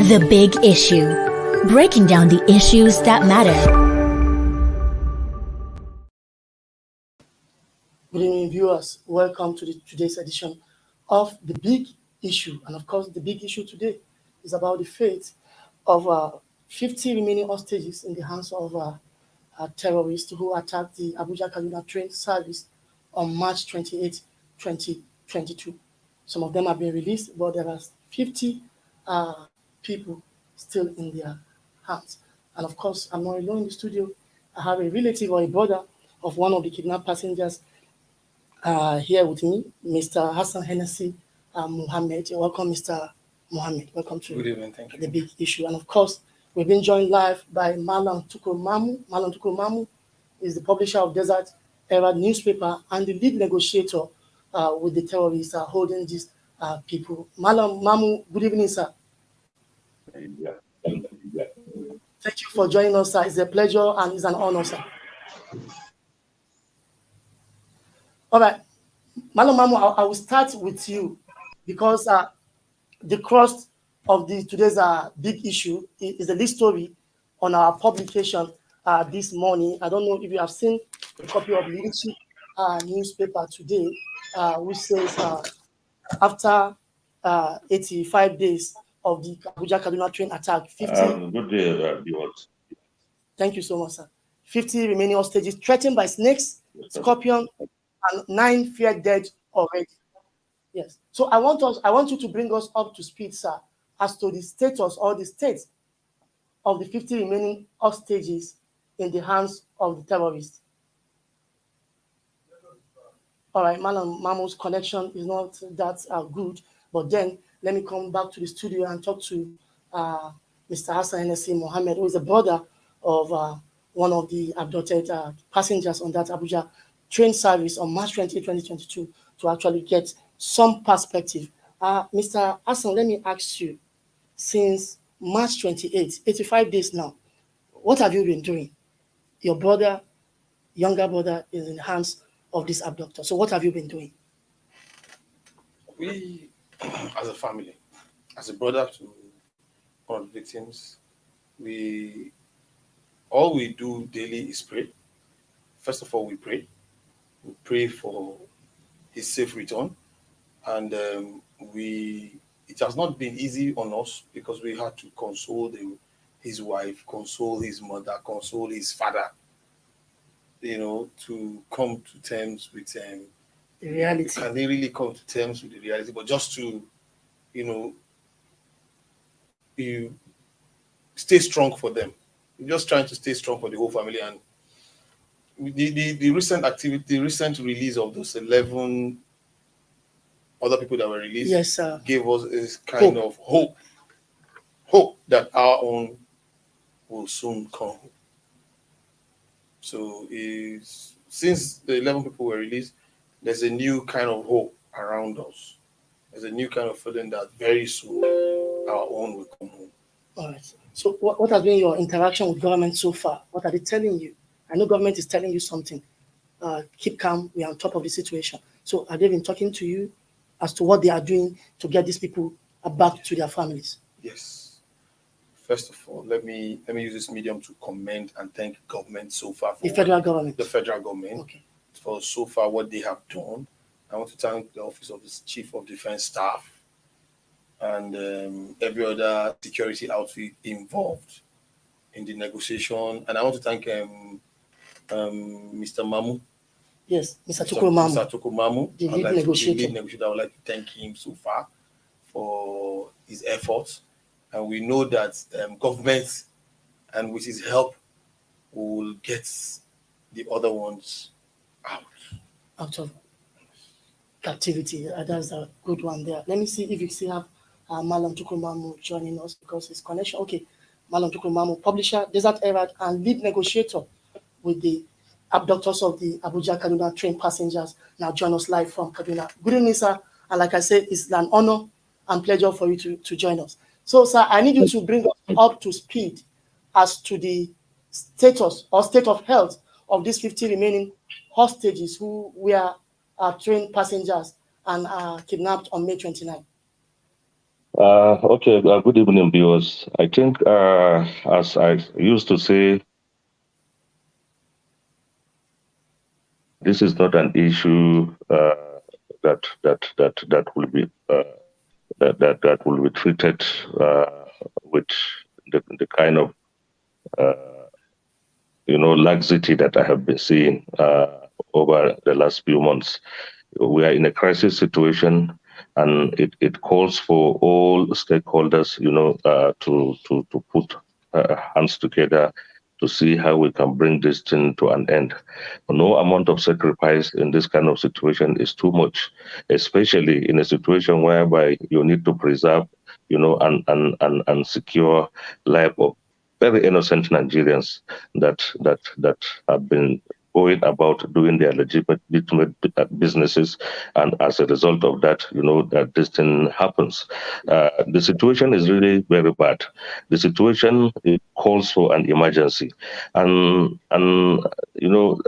The Big Issue. Breaking down the issues that matter. Good evening, viewers. Welcome to today's edition of The Big Issue. And of course, the big issue today is about the fate of 50 remaining hostages in the hands of terrorists who attacked the Abuja-Kaduna Train service on March 28, 2022. Some of them have been released, but there are 50 people still in their hands. And of course, I'm not alone in the studio. I have a relative or a brother of one of the kidnapped passengers here with me, Mr. Hassan Hennessy Mohammed. Welcome, Mr. Mohammed. Welcome to Good evening, thank you. The Big Issue. And of course, we've been joined live by Malam Tukur Mamu. Malam Tukur Mamu is the publisher of Desert Era newspaper and the lead negotiator with the terrorists holding these people. Malam Mamu, good evening, sir. Thank you for joining us, sir. It's a pleasure and it's an honor, sir. All right, Malam Mamu, I will start with you because the crust of today's big issue is the lead story on our publication this morning. I don't know if you have seen a copy of Leadership newspaper today, which says after 85 days of the Abuja-Kaduna Train attack, 50. Good day, viewers. Thank you so much, sir. 50 remaining hostages threatened by snakes, scorpion, and 9 feared dead already. Yes. So I want you to bring us up to speed, sir, as to the status or the state of the 50 remaining hostages in the hands of the terrorists. All right, Malam Mamu's connection is not that good, but then let me come back to the studio and talk to Mr. Hassan Hennessy Mohammed, who is a brother of one of the abducted passengers on that Abuja train service on March 28, 2022, to actually get some perspective. Mr. Hassan, let me ask you, since March 28, 85 days now, what have you been doing? Your brother, younger brother, is in the hands of this abductor. So what have you been doing? We, as a family, as a brother to one of the victims, all we do daily is pray. First of all, we pray. We pray for his safe return. And it has not been easy on us because we had to console his wife, console his mother, console his father, to come to terms with the reality. Can they really come to terms with the reality? But just to, you stay strong for them. We're just trying to stay strong for the whole family. And the recent activity, the recent release of those 11 other people that were released, yes, sir, gave us this kind of hope that our own will soon come. So since the 11 people were released, there's a new kind of hope around us. There's a new kind of feeling that very soon our own will come home. All right. So what has been your interaction with government so far? What are they telling you? I know government is telling you something. Keep calm. We are on top of the situation. So are they been talking to you as to what they are doing to get these people back to their families? Yes. First of all, let me use this medium to commend and thank government so far. The federal government. The federal government. Okay. For so far what they have done. I want to thank the Office of the Chief of Defense Staff and every other security outfit involved in the negotiation. And I want to thank Mr. Mamu. Yes, Mr. Tukur Mamu. Mr. Tukur Mamu. The lead negotiator. I would like to thank him so far for his efforts. And we know that government, and with his help, will get the other ones out of captivity. That's a good one there. Let me see if you still have Malam Tukur Mamu joining us because his connection. Okay, Malam Tukur Mamu, publisher, Desert Era, and lead negotiator with the abductors of the Abuja-Kaduna Train passengers, now join us live from Kaduna. Good evening, sir. And like I said, it's an honor and pleasure for you to join us. So, sir, I need you to bring us up to speed as to the status or state of health of these 50 remaining hostages who were train passengers and kidnapped on May 29. Okay, good evening, viewers. I think, as I used to say, this is not an issue that will be that will be treated with the kind of uh, laxity that I have been seeing over the last few months. We are in a crisis situation, and it calls for all stakeholders, to put hands together to see how we can bring this thing to an end. No amount of sacrifice in this kind of situation is too much, especially in a situation whereby you need to preserve, and secure life of very innocent Nigerians that have been going about doing their legitimate businesses, and as a result of that, that this thing happens. The situation is really very bad. The situation, it calls for an emergency, and you know.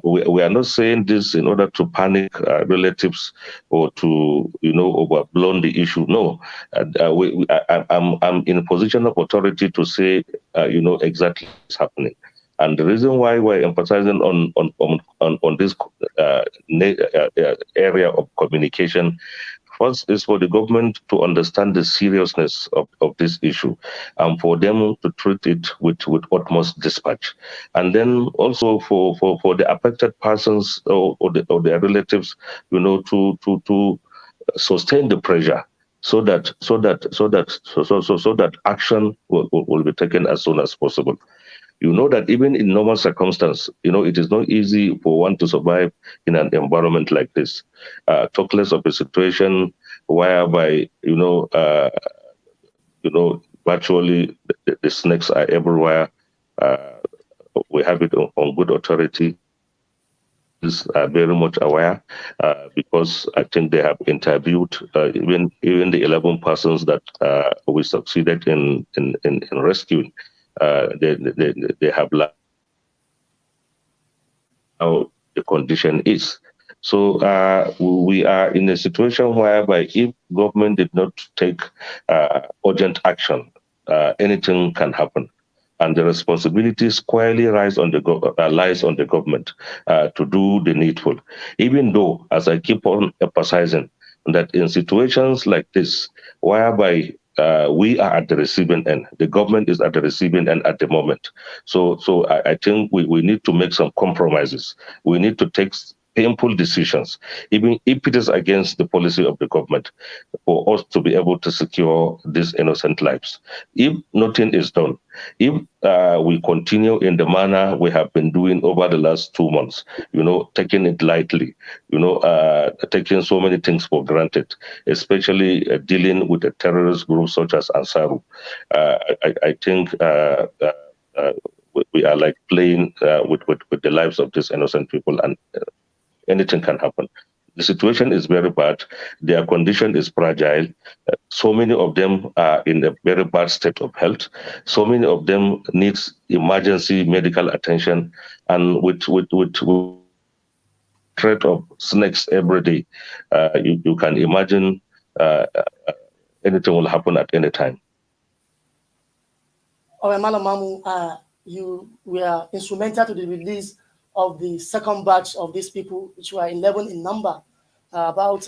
We are not saying this in order to panic relatives or to overblown the issue. No, I'm in a position of authority to say exactly what's happening. And the reason why we're emphasizing on this area of communication, first is for the government to understand the seriousness of this issue, and for them to treat it with utmost dispatch. And then also for the affected persons or their relatives, to sustain the pressure, so that action will be taken as soon as possible. You know that even in normal circumstance, it is not easy for one to survive in an environment like this. Talk less of a situation whereby virtually the snakes are everywhere. Uh, we have it on good authority. Are very much aware, because I think they have interviewed even the 11 persons that we succeeded in rescuing. They have how the condition is. So we are in a situation whereby if government did not take urgent action, anything can happen. And the responsibility squarely lies on the government to do the needful. Even though, as I keep on emphasizing, that in situations like this, whereby we are at the receiving end, the government is at the receiving end at the moment. So I think we need to make some compromises. We need to take painful decisions, even if it is against the policy of the government, for us to be able to secure these innocent lives. If nothing is done, if we continue in the manner we have been doing over the last 2 months, taking it lightly, taking so many things for granted, especially dealing with a terrorist group such as Ansaru, I think we are like playing with the lives of these innocent people, and anything can happen. The situation is very bad. Their condition is fragile. So many of them are in a very bad state of health. So many of them needs emergency medical attention, and with threat of snakes every day, you can imagine uh, anything will happen at any time. All right, Malam Mamu, you were instrumental to the release of the second batch of these people, which were 11 in number, about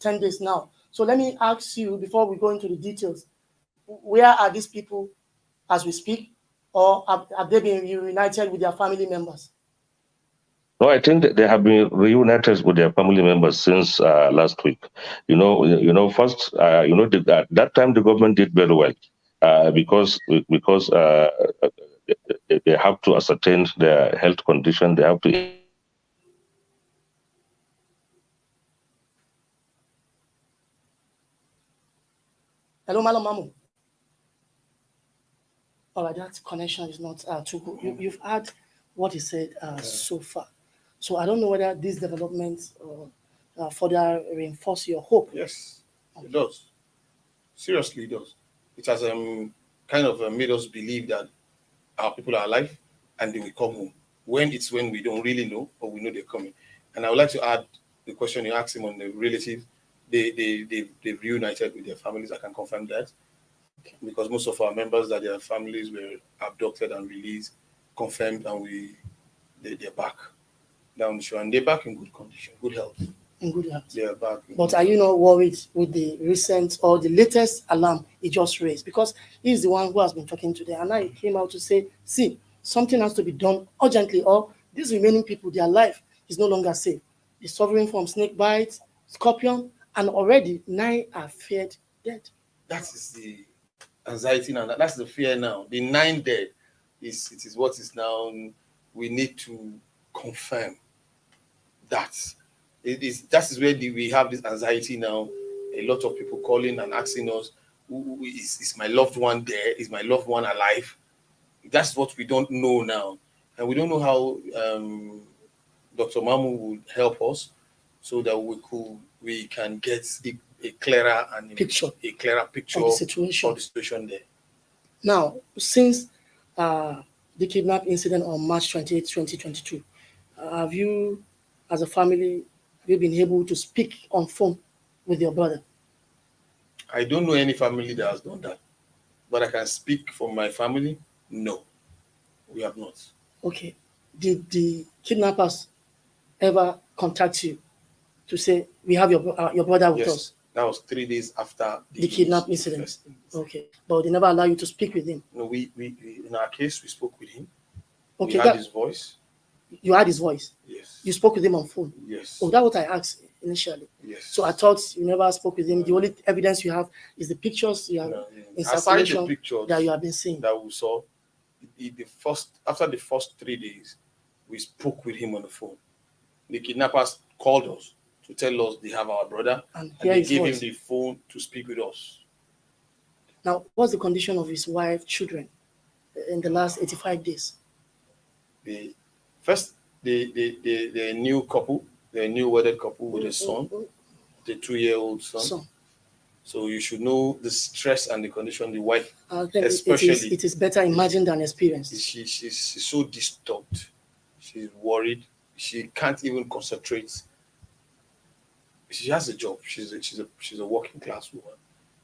10 days now. So let me ask you, before we go into the details, where are these people as we speak, or have they been reunited with their family members? No, I think that they have been reunited with their family members since last week. First, at that time the government did very well, because they have to ascertain their health condition. They have to. Hello, Malam Mamu. All right, that connection is not too good. You've heard what he said so far. So I don't know whether these developments further reinforce your hope. Yes, it does. Seriously, it does. It has kind of made us believe that our people are alive and they will come home. When we don't really know, but we know they're coming. And I would like to add the question you asked him on the relative. they've reunited with their families. I can confirm that. Because most of our members that their families were abducted and released, confirmed, and they're back down the show, and they're back in good condition, good health. In good health. They are back. But are you not worried with the recent or the latest alarm he just raised? Because he's the one who has been talking today, and now he came out to say, see, something has to be done urgently, or these remaining people, their life is no longer safe. They're suffering from snake bites, scorpion, and already 9 are feared dead. That is the anxiety now. That's the fear now. The 9 dead is what is now. We need to confirm that it is. That is where we have this anxiety now. A lot of people calling and asking us, is my loved one there? Is my loved one alive? That's what we don't know now, and we don't know how Dr. Mamu would help us so that we can get a clearer picture of the situation there. Now, since the kidnap incident on March 28, 2022, have you, as a family, been able to speak on phone with your brother? I don't know any family that has done that, but I can speak for my family. No, we have not. Okay. Did the kidnappers ever contact you to say, we have your brother with us? That was 3 days after the kidnap incident. Okay, but they never allow you to speak with him. No, we in our case we spoke with him. Okay, we had his voice. You had his voice. Yes. You spoke with him on phone. Yes. Oh, that's what I asked initially. Yes. So I thought you never spoke with him. The only evidence you have is the pictures you have in circulation that you have been seeing. That we saw. After the first 3 days, we spoke with him on the phone. The kidnappers called us to tell us they have our brother, and they gave him the phone to speak with us. Now, what's the condition of his wife, children, in the last 85 days? The new couple, the new wedded couple with a son, the 2-year-old son. So you should know the stress and the condition. The wife, especially, it is better imagined than experienced. She's so disturbed. She's worried. She can't even concentrate. She has a job. She's a working class woman,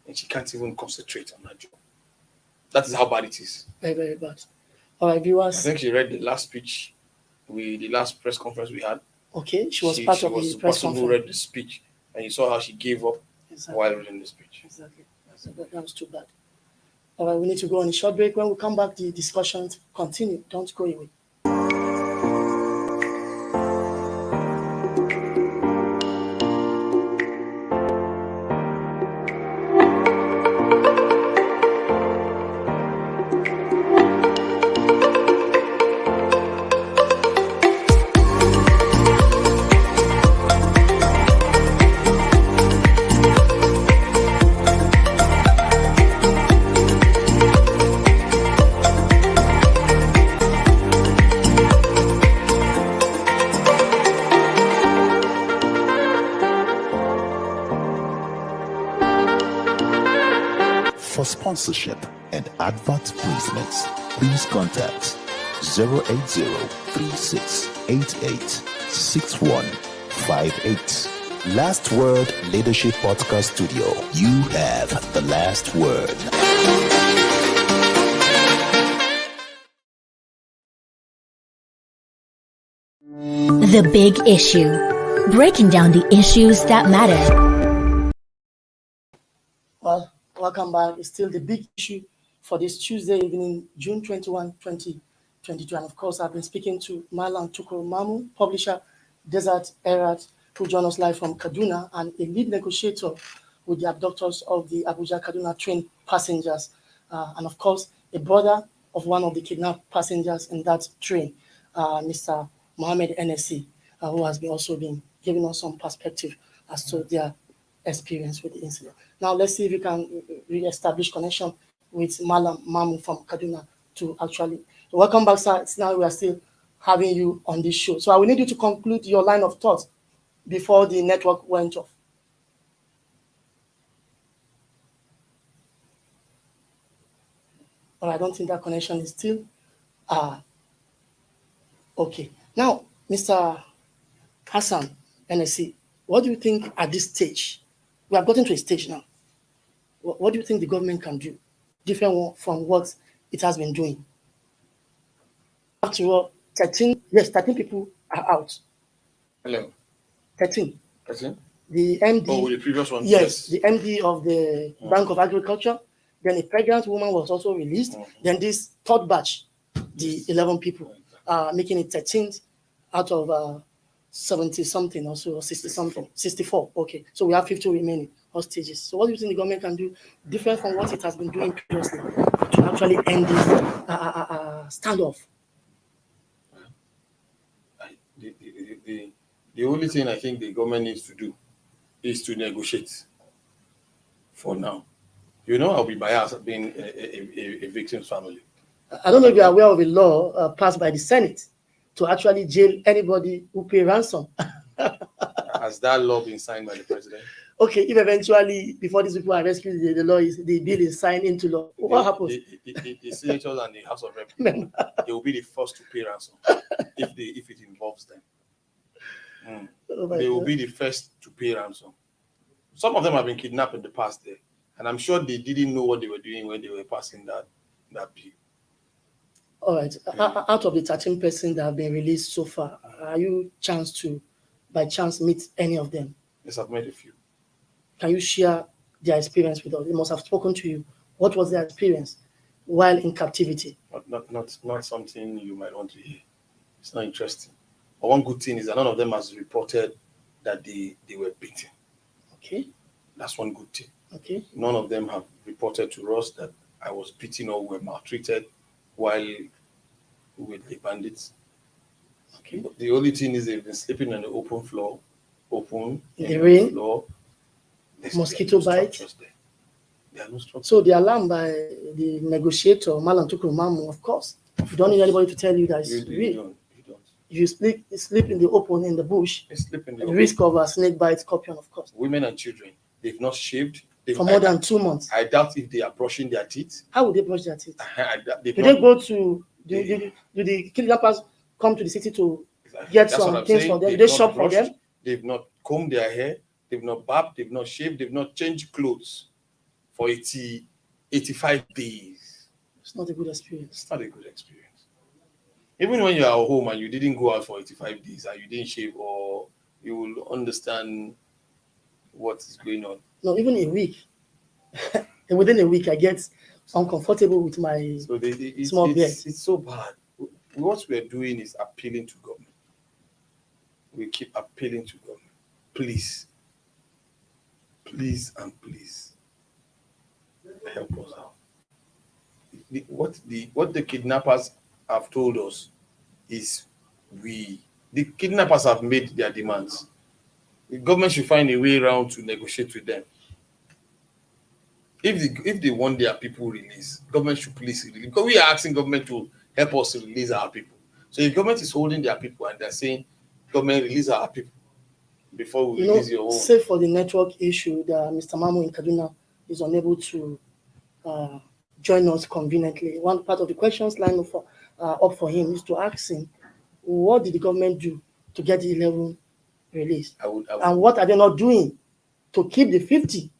and she can't even concentrate on her job. That is how bad it is. Very, very bad. All right, viewers. I think she read the last speech, the last press conference we had. Okay, she was part of the press conference. Who read the speech, and you saw how she gave up while reading the speech. Exactly. That was too bad. All right, we need to go on a short break. When we come back, the discussions continue. Don't go away. For sponsorship and advert placements, please contact 080-3688-6158. Last Word Leadership Podcast Studio. You have the last word. The Big Issue. Breaking down the issues that matter. Well, welcome back. It's still the big issue for this Tuesday evening, June 21, 2022. And of course, I've been speaking to Malam Tukur Mamu, publisher, Desert Herald, who joined us live from Kaduna, and a lead negotiator with the abductors of the Abuja-Kaduna Train passengers. And of course, a brother of one of the kidnapped passengers in that train, Mr. Mohammed NSC, who has also been giving us some perspective as to their experience with the incident. Now, let's see if we can re-establish connection with Malam Mamu from Kaduna to actually. Welcome back, sir. Now we are still having you on this show. So I will need you to conclude your line of thought before the network went off. Well, I don't think that connection is still okay. Now, Mr. Hassan NSC, what do you think at this stage We have gotten to a stage now. What do you think the government can do different from what it has been doing? After all, 13 people are out. Hello. 13. 13? The MD. Oh, the previous one? Yes, the MD of the Bank of Agriculture. Then a pregnant woman was also released. Then this third batch, the 11 people, making it 13 out of 70 something or so, or 60 something, 64. Okay, so we have 50 remaining hostages. So what do you think the government can do different from what it has been doing previously to actually end this standoff? The only thing I think the government needs to do is to negotiate for now. You know, I'll be biased being a victim's family. I don't know if you're aware of a law passed by the Senate to actually jail anybody who pay ransom. Has that law been signed by the president? Okay, if eventually, before these people are rescued, the bill is signed into law, what happens? The senators and the House of Representatives, they will be the first to pay ransom if it involves them. They will be the first to pay ransom. Some of them have been kidnapped in the past there, and I'm sure they didn't know what they were doing when they were passing that bill. All right. Out of the 13 persons that have been released so far, are you by chance meet any of them? Yes, I've met a few. Can you share their experience with us? They must have spoken to you. What was their experience while in captivity? Not something you might want to hear. It's not interesting. But one good thing is that none of them has reported that they were beaten. Okay. That's one good thing. Okay. None of them have reported to us that I was beaten or were maltreated while with the bandits. Okay. But the only thing is they've been sleeping on the open floor, in the rain, floor. Mosquito bites. There are no structures. So the alarm by the negotiator, Malam Mamu, of course. You don't need anybody to tell you that it's real. You don't. You sleep in the open, in the bush. They sleep in the open. Risk of a snake bite, scorpion, of course. Women and children, they've not shaved. For more than 2 months. I doubt if they are brushing their teeth. How would they brush their teeth? Do the kidnappers come to the city to get some things for them? Do they shop for them? They've not combed their hair. They've not barbed. They've not shaved. They've not changed clothes for 85 days. It's not a good experience. It's not a good experience. Even when you are at home and you didn't go out for 85 days and you didn't shave, or you will understand what is going on. No, even a week. And within a week, I get uncomfortable with my small beard. It's so bad. What we're doing is appealing to government. We keep appealing to government. Please and please help us out. What the kidnappers have told us is the kidnappers have made their demands. The government should find a way around to negotiate with them. If they want their people released, government should please release. Because we are asking government to help us release our people. So if government is holding their people and they're saying, government release our people before we release your own. Say for the network issue that Mr. Mamu in Kaduna is unable to join us conveniently. One part of the questions lined up for him is to ask him, what did the government do to get the 11 released? And what are they not doing to keep the 50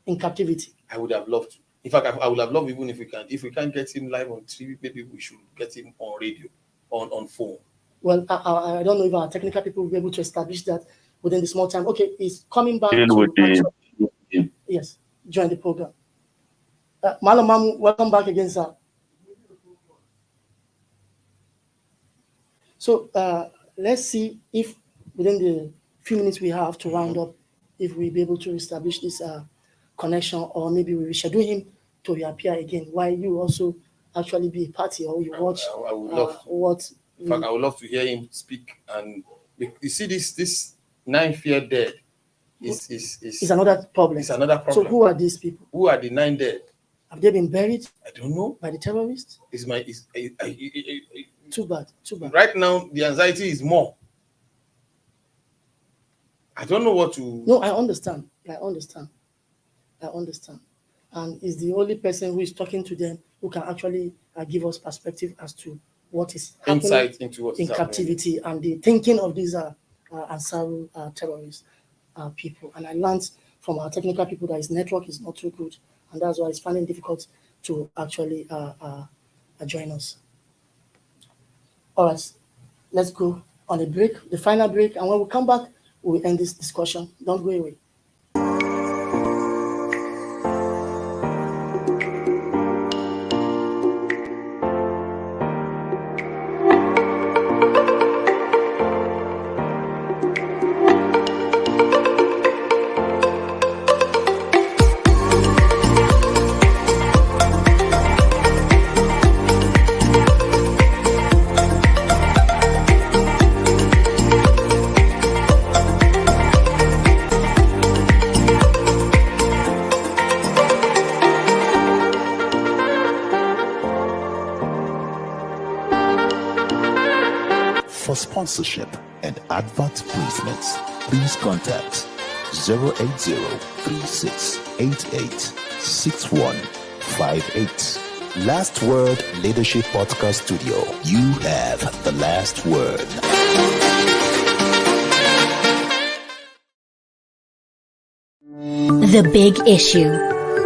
in captivity? I would have loved to. In fact, I would have loved even if we can't get him live on TV, maybe we should get him on radio, on phone. Well, I don't know if our technical people will be able to establish that within the small time. Okay, he's coming back. Yes, join the program. Malam Mamu, welcome back again, sir. So let's see if within the few minutes we have to round up, if we'll be able to establish this connection, or maybe we schedule him to reappear again while you also actually be a party, or you watch. I would love to. In fact, I would love to hear him speak. And you see, this 9 fear dead is another problem. It's another problem. So who are these people? Who are the 9 dead? Have they been buried? I don't know. By the terrorists? Too bad. Right now, the anxiety is more. I don't know what to. No, I understand. And is the only person who is talking to them who can actually give us perspective as to what is happening insight into what is in captivity and the thinking of these Ansaru terrorist people. And I learned from our technical people that his network is not too good, and that's why it's finding it difficult to actually join us. All right, let's go on a break, the final break, and when we come back, we'll end this discussion. Don't go away. For sponsorship and advert placements, please contact 080-3688-6158. Last Word Leadership Podcast Studio. You have the last word. The Big Issue.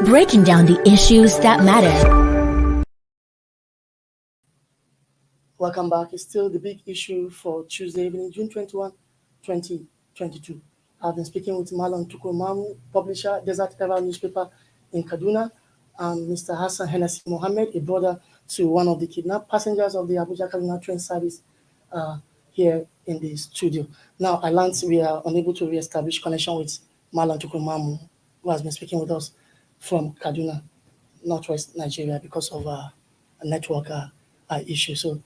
Breaking down the issues that matter. Welcome back. It's still the big issue for Tuesday evening, June 21, 2022. I've been speaking with Marlon Tukumamu, publisher, Desert Ever newspaper in Kaduna, and Mr. Hassan Hennessy Mohammed, a brother to one of the kidnapped passengers of the Abuja-Kaduna Train service here in the studio. Now, I learned we are unable to re-establish connection with Marlon Tukumamu, who has been speaking with us from Kaduna, northwest Nigeria, because of a network issue. So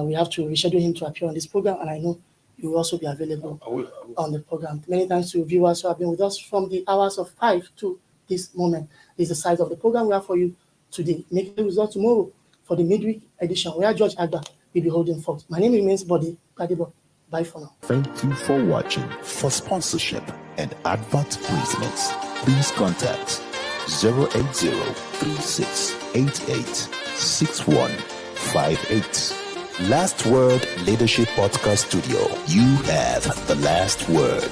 we have to reschedule him to appear on this program, and I know you will also be available I will. on the program. Many thanks to viewers who have been with us from the hours of 5 to this moment. This is the size of the program we have for you today. Make the result tomorrow for the midweek edition, where George Agba will be holding forth. My name remains Body Gadibo. Bye for now. Thank you for watching. For sponsorship and advert placements, please contact 080-3688-6158. Last Word Leadership Podcast Studio. You have the last word.